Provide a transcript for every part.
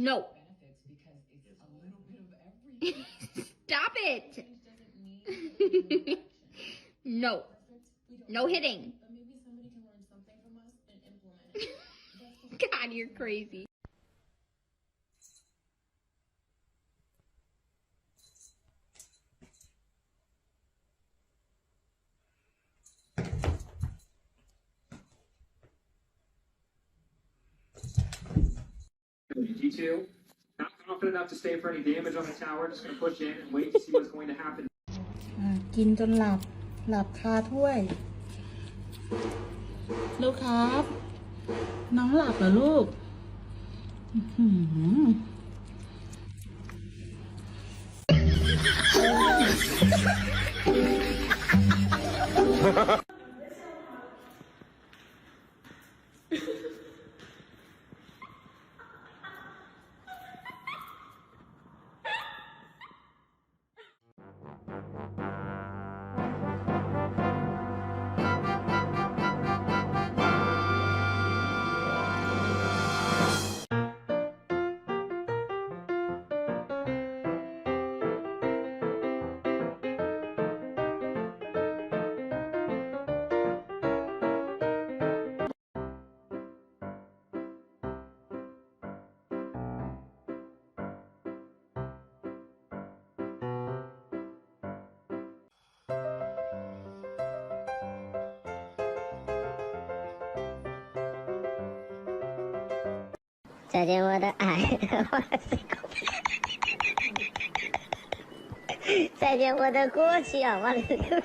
No. benefits because it's a little bit of everything. Stop it. Change doesn't mean No. No hitting. but maybe somebody can learn something from us and implement it. God, you're crazy. Detail. Not confident enough to stay for any damage on the tower. Just going to push in and wait to see what's going to happen. กินจนหลับคาถ้วยลูกครับ น้องหลับเหรอลูก再见我的爱，再见我的过去啊！我的。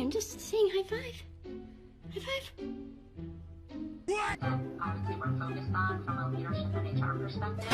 I'm just saying high five. High five. Obviously, we're focused on from a leadership and HR perspective.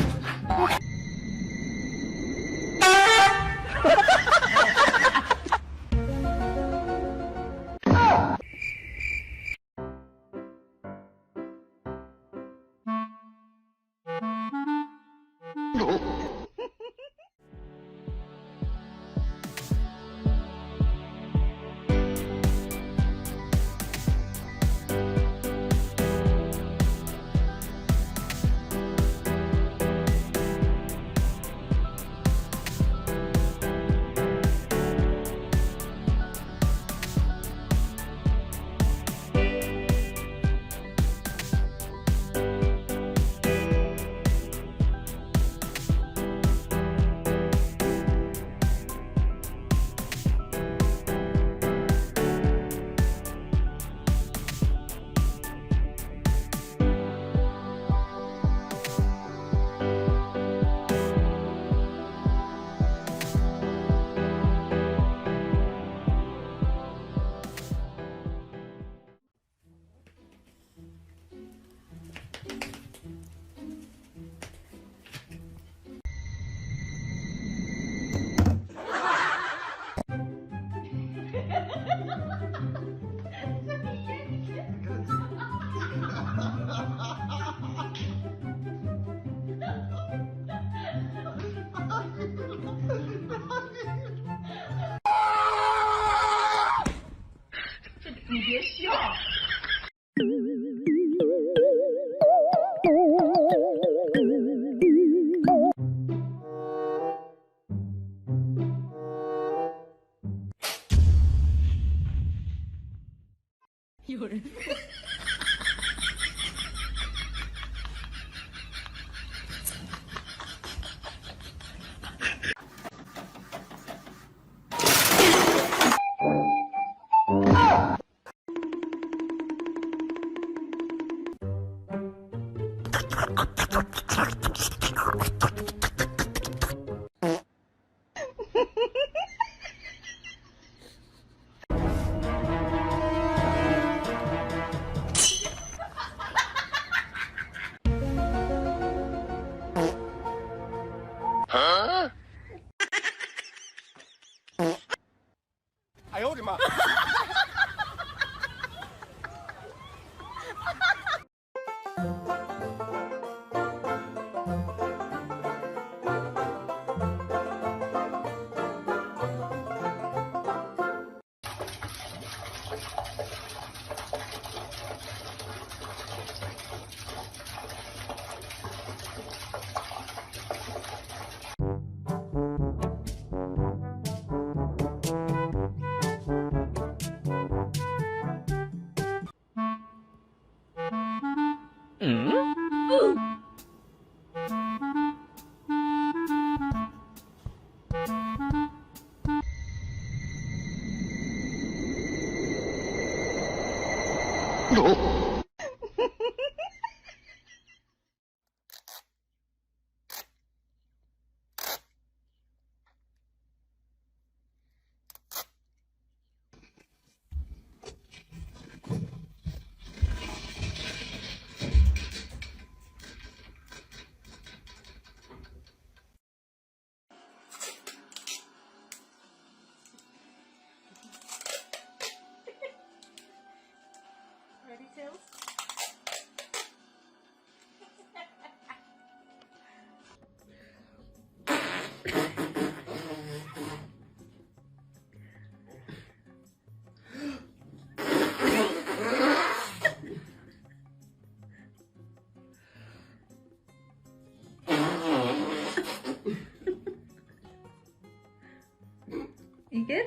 You good?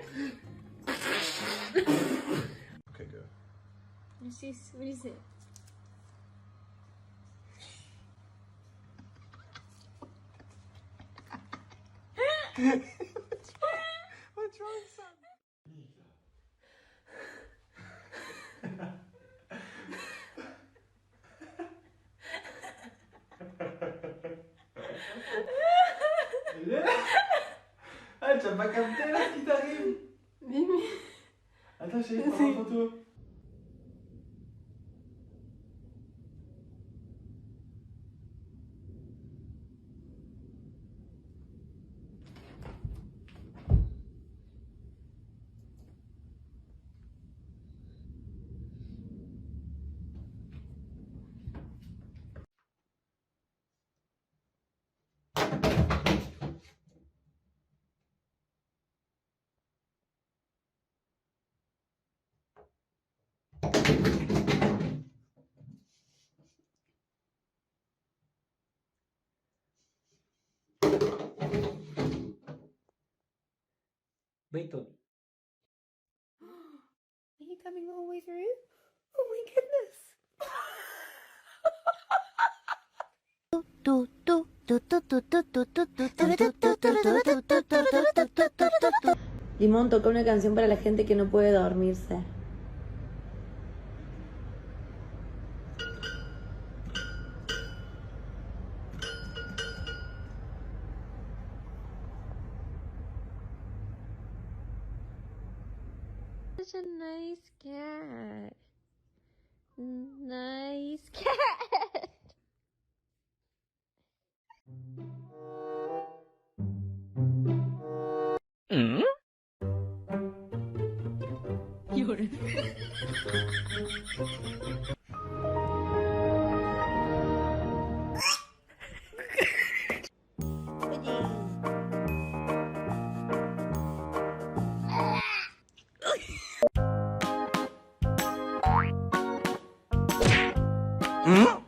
Okay, good. What is it? What's wrong, son? Ah, tu as pas capté là ce qui t'arrive? Mimi. Attends, chérie, prends une photo. Beethoven. Are you coming all the way through? Oh my goodness. Limón toca una canción para la gente que no puede dormirse. Such a nice cat. Nice cat. Mm-hmm.